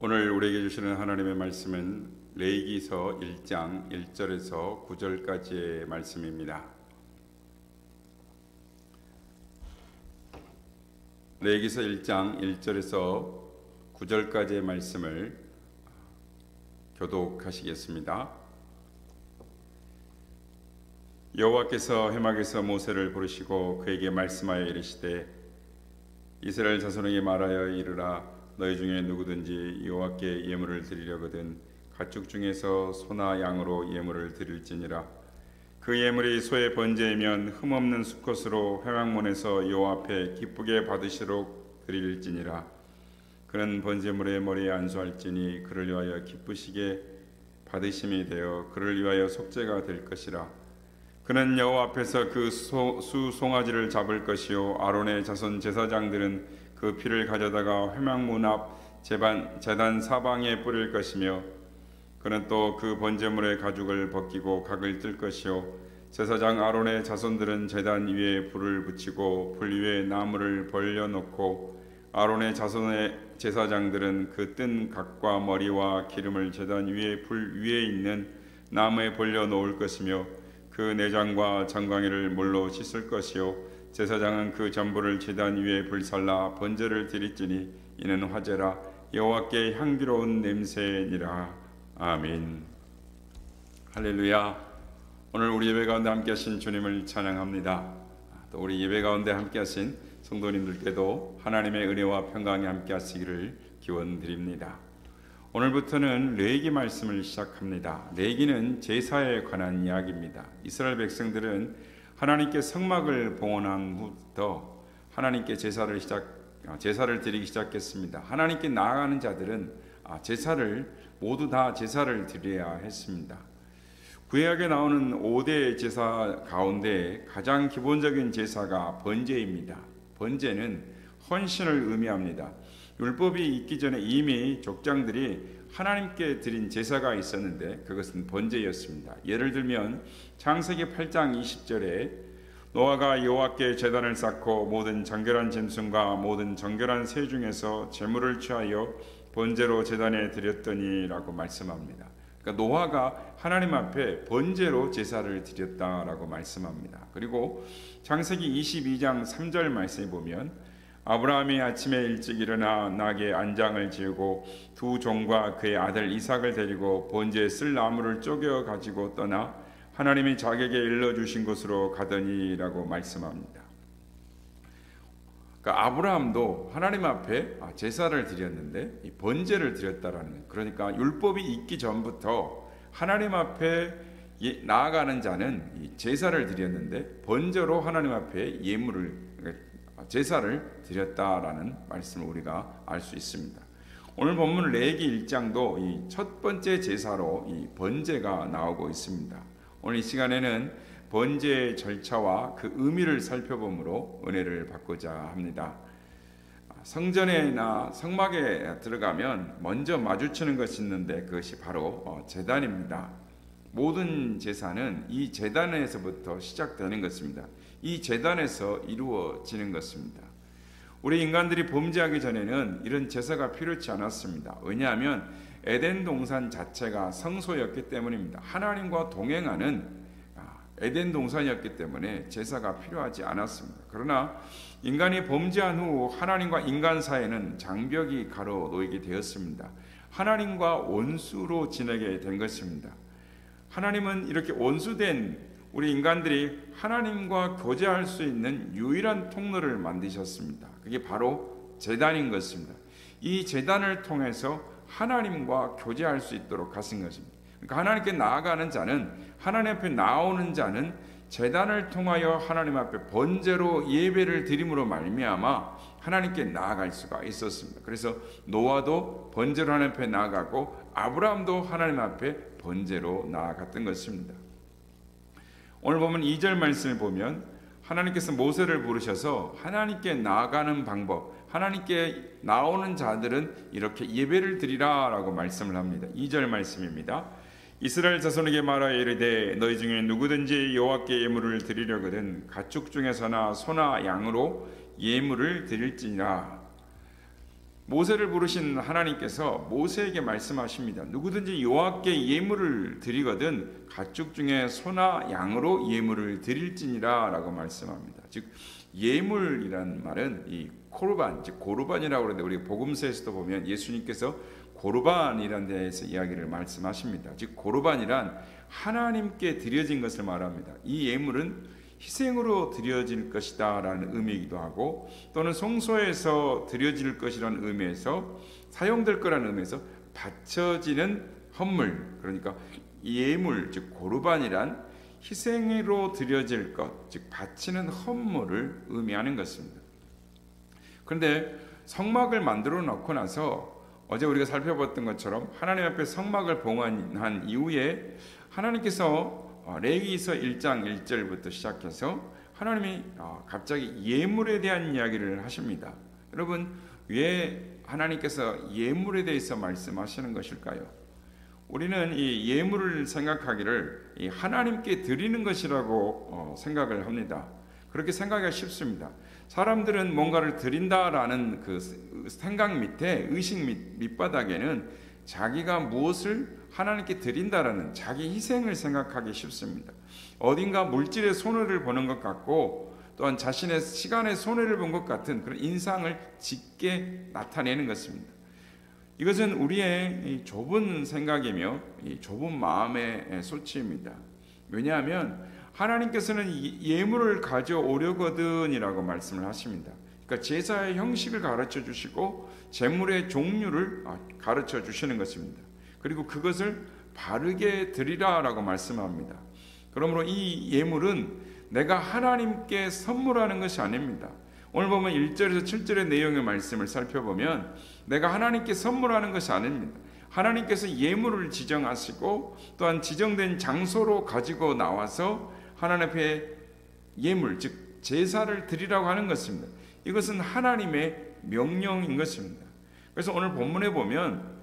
오늘 우리에게 주시는 하나님의 말씀은 레위기서 1장 1절에서 9절까지의 말씀입니다. 레위기서 1장 1절에서 9절까지의 말씀을 교독하시겠습니다. 여호와께서 회막에서 모세를 부르시고 그에게 말씀하여 이르시되 이스라엘 자손에게 말하여 이르라 너희 중에 누구든지 여호와께 예물을 드리려거든 가축 중에서 소나 양으로 예물을 드릴지니라. 그 예물이 소의 번제이면 흠없는 수컷으로 회막문에서 여호와 앞에 기쁘게 받으시도록 드릴지니라. 그는 번제물의 머리에 안수할지니 그를 위하여 기쁘시게 받으심이 되어 그를 위하여 속죄가 될 것이라. 그는 여호와 앞에서 그 수송아지를 잡을 것이요 아론의 자손 제사장들은 그 피를 가져다가 회막문 앞 제단 사방에 뿌릴 것이며 그는 또 그 번제물의 가죽을 벗기고 각을 뜰 것이요 제사장 아론의 자손들은 제단 위에 불을 붙이고 불 위에 나무를 벌려놓고 아론의 자손의 제사장들은 그 뜬 각과 머리와 기름을 제단 위에 불 위에 있는 나무에 벌려놓을 것이며 그 내장과 정강이를 물로 씻을 것이요 제사장은 그 전부를 제단 위에 불살라 번제를 드릴지니 이는 화제라 여호와께 향기로운 냄새니라. 아멘. 할렐루야. 오늘 우리 예배 가운데 함께 하신 주님을 찬양합니다. 또 우리 예배 가운데 함께 하신 성도님들께도 하나님의 은혜와 평강이 함께 하시기를 기원드립니다. 오늘부터는 레위기 말씀을 시작합니다. 레위기는 제사에 관한 이야기입니다. 이스라엘 백성들은 하나님께 성막을 봉헌한 후부터 하나님께 제사를 드리기 시작했습니다. 하나님께 나아가는 자들은 모두 다 제사를 드려야 했습니다. 구약에 나오는 5대 제사 가운데 가장 기본적인 제사가 번제입니다. 번제는 헌신을 의미합니다. 율법이 있기 전에 이미 족장들이 하나님께 드린 제사가 있었는데 그것은 번제였습니다. 예를 들면 창세기 8장 20절에 노아가 여호와께 제단을 쌓고 모든 정결한 짐승과 모든 정결한 새 중에서 제물을 취하여 번제로 제단에 드렸더니라고 말씀합니다. 그러니까 노아가 하나님 앞에 번제로 제사를 드렸다라고 말씀합니다. 그리고 창세기 22장 3절 말씀에 보면 아브라함이 아침에 일찍 일어나 낙에 안장을 지우고 두 종과 그의 아들 이삭을 데리고 번제에 쓸 나무를 쪼개 가지고 떠나 하나님이 자기에게 일러주신 곳으로 가더니라고 말씀합니다. 그러니까 아브라함도 하나님 앞에 제사를 드렸는데 이 번제를 드렸다라는 거예요. 그러니까 율법이 있기 전부터 하나님 앞에 나아가는 자는 이 제사를 드렸는데 번제로 하나님 앞에 제사를 드렸다라는 말씀을 우리가 알 수 있습니다. 오늘 본문 레위기 1장도 이 첫 번째 제사로 이 번제가 나오고 있습니다. 오늘 이 시간에는 번제의 절차와 그 의미를 살펴보므로 은혜를 받고자 합니다. 성전에나 성막에 들어가면 먼저 마주치는 것이 있는데 그것이 바로 제단입니다. 모든 제사는 이 제단에서부터 시작되는 것입니다. 이 제단에서 이루어지는 것입니다. 우리 인간들이 범죄하기 전에는 이런 제사가 필요치 않았습니다. 왜냐하면 에덴 동산 자체가 성소였기 때문입니다. 하나님과 동행하는 에덴 동산이었기 때문에 제사가 필요하지 않았습니다. 그러나 인간이 범죄한 후 하나님과 인간 사이에는 장벽이 가로놓이게 되었습니다. 하나님과 원수로 지내게 된 것입니다. 하나님은 이렇게 원수된 우리 인간들이 하나님과 교제할 수 있는 유일한 통로를 만드셨습니다. 그게 바로 제단인 것입니다. 이 제단을 통해서 하나님과 교제할 수 있도록 하신 것입니다. 그러니까 하나님께 나아가는 자는, 하나님 앞에 나오는 자는 제단을 통하여 하나님 앞에 번제로 예배를 드림으로 말미암아 하나님께 나아갈 수가 있었습니다. 그래서 노아도 번제로 하나님 앞에 나아가고 아브라함도 하나님 앞에 번제로 나아갔던 것입니다. 오늘 보면 2절 말씀을 보면 하나님께서 모세를 부르셔서 하나님께 나아가는 방법, 하나님께 나오는 자들은 이렇게 예배를 드리라 라고 말씀을 합니다. 2절 말씀입니다. 이스라엘 자손에게 말하여 이르되 너희 중에 누구든지 여호와께 예물을 드리려거든 가축 중에서나 소나 양으로 예물을 드릴지니라. 모세를 부르신 하나님께서 모세에게 말씀하십니다. 누구든지 여호와께 예물을 드리거든 가축 중에 소나 양으로 예물을 드릴지니라 라고 말씀합니다. 즉 예물이란 말은 이 코르반, 즉 고르반이라고 그러는데 우리 복음서에서도 보면 예수님께서 고르반이라는 데에서 이야기를 말씀하십니다. 즉 고르반이란 하나님께 드려진 것을 말합니다. 이 예물은 희생으로 드려질 것이다 라는 의미이기도 하고, 또는 성소에서 드려질 것이라는 의미에서 사용될 거라는 의미에서 바쳐지는 헌물, 그러니까 예물, 즉 고르반이란 희생으로 드려질 것, 즉 바치는 헌물을 의미하는 것입니다. 그런데 성막을 만들어 놓고 나서 어제 우리가 살펴봤던 것처럼 하나님 앞에 성막을 봉헌한 이후에 하나님께서 레위기서 1장 1절부터 시작해서 하나님이 갑자기 예물에 대한 이야기를 하십니다. 여러분, 왜 하나님께서 예물에 대해서 말씀하시는 것일까요? 우리는 이 예물을 생각하기를 이 하나님께 드리는 것이라고 생각을 합니다. 그렇게 생각하기가 쉽습니다. 사람들은 뭔가를 드린다라는 그 생각 밑에, 의식 밑바닥에는 자기가 무엇을 하나님께 드린다라는 자기 희생을 생각하기 쉽습니다. 어딘가 물질의 손해를 보는 것 같고, 또한 자신의 시간의 손해를 본 것 같은 그런 인상을 짙게 나타내는 것입니다. 이것은 우리의 좁은 생각이며 좁은 마음의 소치입니다. 왜냐하면 하나님께서는 예물을 가져오려거든이라고 말씀을 하십니다. 그러니까 제사의 형식을 가르쳐 주시고 제물의 종류를 가르쳐 주시는 것입니다. 그리고 그것을 바르게 드리라라고 말씀합니다. 그러므로 이 예물은 내가 하나님께 선물하는 것이 아닙니다. 오늘 보면 1절에서 7절의 내용의 말씀을 살펴보면 내가 하나님께 선물하는 것이 아닙니다. 하나님께서 예물을 지정하시고 또한 지정된 장소로 가지고 나와서 하나님 앞에 예물, 즉 제사를 드리라고 하는 것입니다. 이것은 하나님의 명령인 것입니다. 그래서 오늘 본문에 보면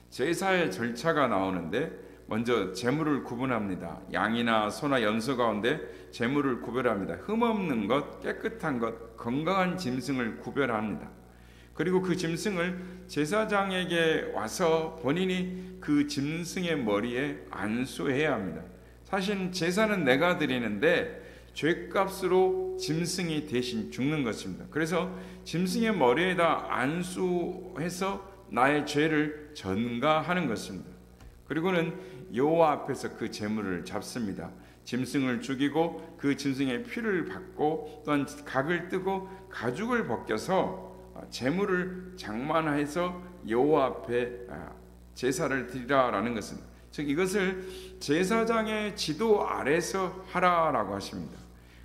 제사의 절차가 나오는데 먼저 제물을 구분합니다. 양이나 소나 염소 가운데 제물을 구별합니다. 흠없는 것, 깨끗한 것, 건강한 짐승을 구별합니다. 그리고 그 짐승을 제사장에게 와서 본인이 그 짐승의 머리에 안수해야 합니다. 사실 제사는 내가 드리는데 죄값으로 짐승이 대신 죽는 것입니다. 그래서 짐승의 머리에다 안수해서 나의 죄를 전가하는 것입니다. 그리고는 여호와 앞에서 그 제물을 잡습니다. 짐승을 죽이고 그 짐승의 피를 받고 또한 각을 뜨고 가죽을 벗겨서 제물을 장만해서 여호와 앞에 제사를 드리라라는 것입니다. 즉 이것을 제사장의 지도 아래서 하라라고 하십니다.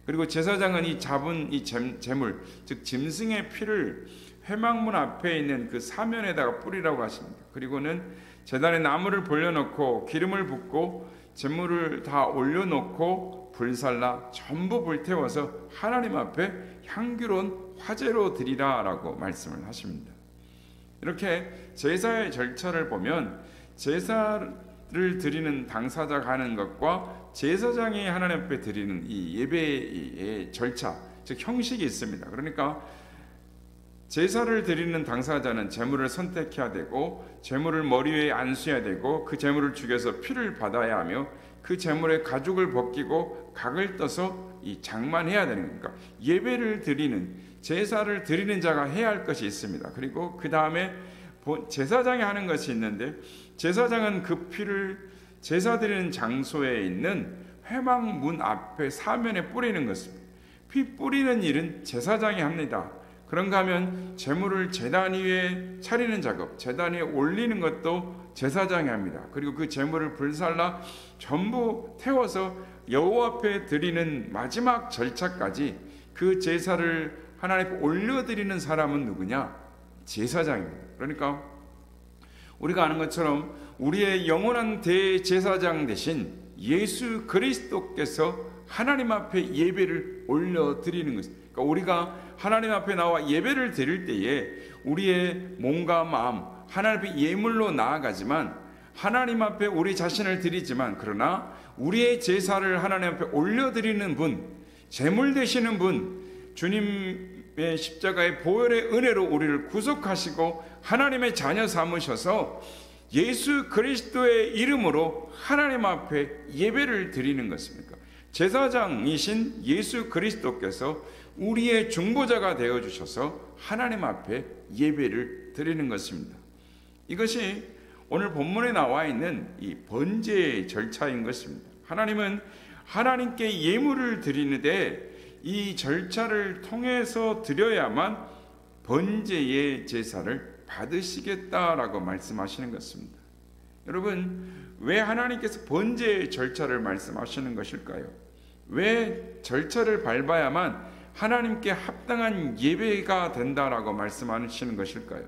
그리고 제사장은 이 잡은 이 제물, 즉 짐승의 피를 회막문 앞에 있는 그 사면에다가 뿌리라고 하십니다. 그리고는 제단에 나무를 벌려놓고 기름을 붓고 제물을 다 올려놓고 불살라 전부 불태워서 하나님 앞에 향기로운 화제로 드리라라고 말씀을 하십니다. 이렇게 제사의 절차를 보면 제사를 드리는 당사자가 하는 것과 제사장이 하나님 앞에 드리는 이 예배의 절차, 즉 형식이 있습니다. 그러니까 제사를 드리는 당사자는 제물을 선택해야 되고 제물을 머리 위에 안수해야 되고 그 제물을 죽여서 피를 받아야 하며 그 제물의 가죽을 벗기고 각을 떠서 이 장만해야 되는 거니까 예배를 드리는, 제사를 드리는 자가 해야 할 것이 있습니다. 그리고 그 다음에 제사장이 하는 것이 있는데 제사장은 그 피를 제사 드리는 장소에 있는 회막문 앞에 사면에 뿌리는 것입니다. 피 뿌리는 일은 제사장이 합니다. 그런가 하면 제물을 제단 위에 차리는 작업, 제단 위에 올리는 것도 제사장이 합니다. 그리고 그 제물을 불살라 전부 태워서 여호와 앞에 드리는 마지막 절차까지 그 제사를 하나님 앞에 올려드리는 사람은 누구냐? 제사장입니다. 그러니까 우리가 아는 것처럼 우리의 영원한 대제사장 대신 예수 그리스도께서 하나님 앞에 예배를 올려드리는 것입니다. 그러니까 우리가 하나님 앞에 나와 예배를 드릴 때에 우리의 몸과 마음 하나님 앞에 예물로 나아가지만 하나님 앞에 우리 자신을 드리지만 그러나 우리의 제사를 하나님 앞에 올려드리는 분, 제물 되시는 분, 주님 십자가의 보혈의 은혜로 우리를 구속하시고 하나님의 자녀 삼으셔서 예수 그리스도의 이름으로 하나님 앞에 예배를 드리는 것입니까? 제사장이신 예수 그리스도께서 우리의 중보자가 되어주셔서 하나님 앞에 예배를 드리는 것입니다. 이것이 오늘 본문에 나와 있는 이 번제의 절차인 것입니다. 하나님은 하나님께 예물을 드리는데 이 절차를 통해서 드려야만 번제의 제사를 받으시겠다라고 말씀하시는 것입니다. 여러분, 왜 하나님께서 번제의 절차를 말씀하시는 것일까요? 왜 절차를 밟아야만 하나님께 합당한 예배가 된다라고 말씀하시는 것일까요?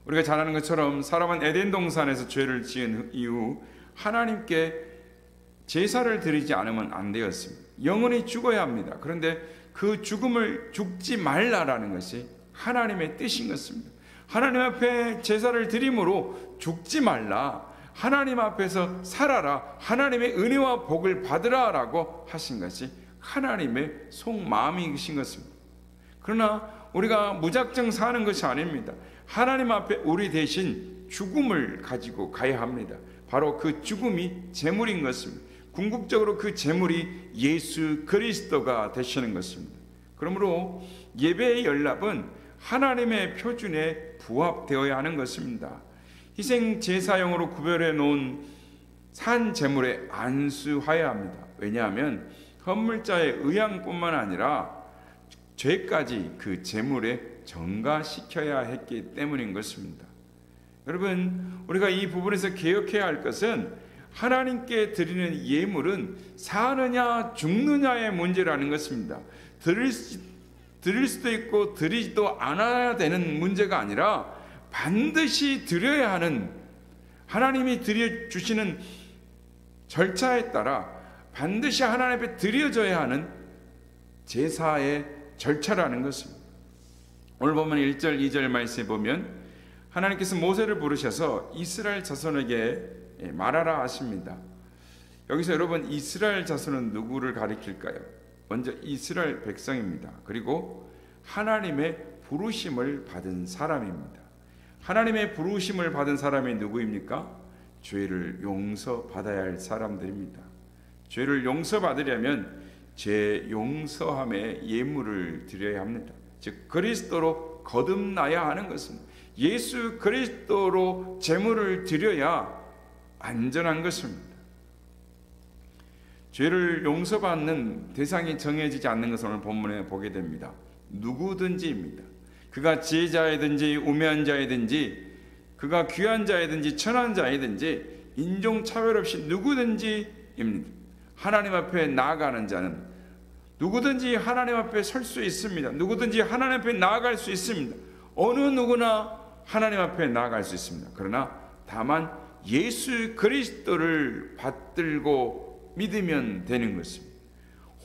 우리가 잘 아는 것처럼 사람은 에덴 동산에서 죄를 지은 이후 하나님께 제사를 드리지 않으면 안 되었습니다. 영원히 죽어야 합니다. 그런데 그 죽음을 죽지 말라라는 것이 하나님의 뜻인 것입니다. 하나님 앞에 제사를 드림으로 죽지 말라, 하나님 앞에서 살아라, 하나님의 은혜와 복을 받으라라고 하신 것이 하나님의 속마음이신 것입니다. 그러나 우리가 무작정 사는 것이 아닙니다. 하나님 앞에 우리 대신 죽음을 가지고 가야 합니다. 바로 그 죽음이 제물인 것입니다. 궁극적으로 그 제물이 예수 그리스도가 되시는 것입니다. 그러므로 예배의 연락은 하나님의 표준에 부합되어야 하는 것입니다. 희생 제사용으로 구별해 놓은 산 제물에 안수하여야 합니다. 왜냐하면 헌물자의 의향뿐만 아니라 죄까지 그 제물에 전가시켜야 했기 때문인 것입니다. 여러분, 우리가 이 부분에서 기억해야 할 것은 하나님께 드리는 예물은 사느냐 죽느냐의 문제라는 것입니다. 드릴 수도 있고 드리지도 않아야 되는 문제가 아니라 반드시 드려야 하는, 하나님이 드려주시는 절차에 따라 반드시 하나님 앞에 드려져야 하는 제사의 절차라는 것입니다. 오늘 보면 1절 2절 말씀에 보면 하나님께서 모세를 부르셔서 이스라엘 자손에게 말하라 하십니다. 여기서 여러분, 이스라엘 자손은 누구를 가리킬까요? 먼저 이스라엘 백성입니다. 그리고 하나님의 부르심을 받은 사람입니다. 하나님의 부르심을 받은 사람이 누구입니까? 죄를 용서받아야 할 사람들입니다. 죄를 용서받으려면 죄 용서함의 예물을 드려야 합니다. 즉 그리스도로 거듭나야 하는 것입니다. 예수 그리스도로 제물을 드려야 안전한 것입니다. 죄를 용서받는 대상이 정해지지 않는 것을 오늘 본문에 보게 됩니다. 누구든지입니다. 그가 지혜자이든지 우매한 자이든지, 그가 귀한 자이든지 천한 자이든지 인종차별 없이 누구든지입니다. 하나님 앞에 나아가는 자는 누구든지 하나님 앞에 설 수 있습니다. 누구든지 하나님 앞에 나아갈 수 있습니다. 어느 누구나 하나님 앞에 나아갈 수 있습니다. 그러나 다만 예수 그리스도를 받들고 믿으면 되는 것입니다.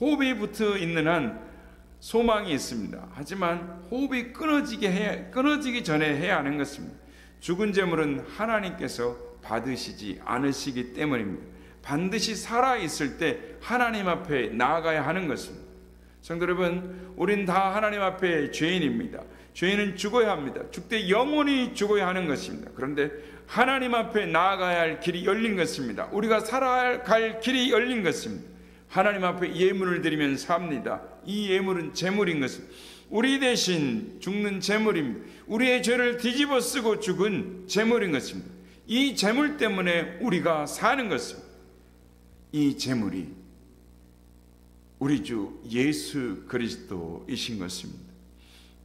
호흡이 붙어 있는 한 소망이 있습니다. 하지만 호흡이 끊어지기 전에 해야 하는 것입니다. 죽은 제물은 하나님께서 받으시지 않으시기 때문입니다. 반드시 살아있을 때 하나님 앞에 나아가야 하는 것입니다. 성도 여러분, 우린 다 하나님 앞에 죄인입니다. 죄인은 죽어야 합니다. 죽되 영원히 죽어야 하는 것입니다. 그런데 하나님 앞에 나아가야 할 길이 열린 것입니다. 우리가 살아갈 길이 열린 것입니다. 하나님 앞에 예물을 드리면 삽니다. 이 예물은 제물인 것입니다. 우리 대신 죽는 제물입니다. 우리의 죄를 뒤집어 쓰고 죽은 제물인 것입니다. 이 제물 때문에 우리가 사는 것입니다. 이 제물이 우리 주 예수 그리스도이신 것입니다.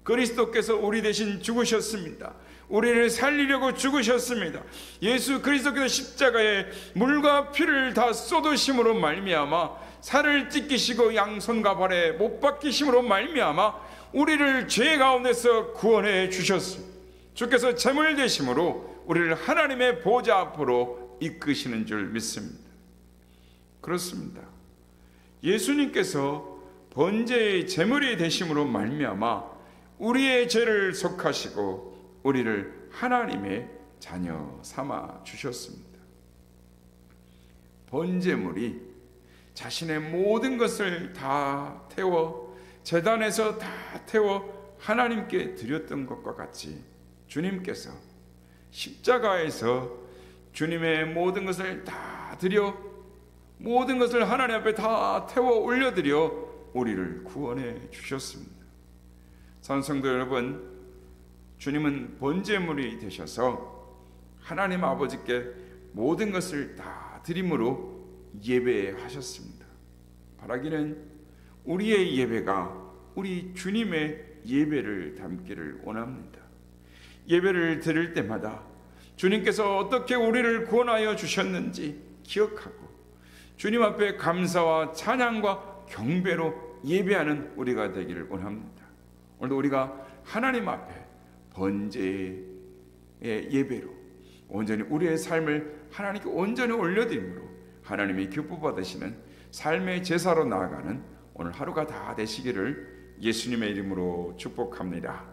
그리스도께서 우리 대신 죽으셨습니다. 우리를 살리려고 죽으셨습니다. 예수 그리스도께서 십자가에 물과 피를 다 쏟으심으로 말미암아 살을 찢기시고 양손과 발에 못 박히심으로 말미암아 우리를 죄 가운데서 구원해 주셨습니다. 주께서 제물 되심으로 우리를 하나님의 보좌 앞으로 이끄시는 줄 믿습니다. 그렇습니다. 예수님께서 번제의 제물이 되심으로 말미암아 우리의 죄를 속하시고 우리를 하나님의 자녀 삼아 주셨습니다. 번제물이 자신의 모든 것을 다 태워 제단에서 다 태워 하나님께 드렸던 것과 같이 주님께서 십자가에서 주님의 모든 것을 다 드려, 모든 것을 하나님 앞에 다 태워 올려드려 우리를 구원해 주셨습니다. 성도 여러분, 주님은 번제물이 되셔서 하나님 아버지께 모든 것을 다 드림으로 예배하셨습니다. 바라기는 우리의 예배가 우리 주님의 예배를 담기를 원합니다. 예배를 드릴 때마다 주님께서 어떻게 우리를 구원하여 주셨는지 기억하고 주님 앞에 감사와 찬양과 경배로 예배하는 우리가 되기를 원합니다. 오늘도 우리가 하나님 앞에 번제의 예배로 온전히 우리의 삶을 하나님께 온전히 올려드림으로 하나님이 기뻐 받으시는 삶의 제사로 나아가는 오늘 하루가 다 되시기를 예수님의 이름으로 축복합니다.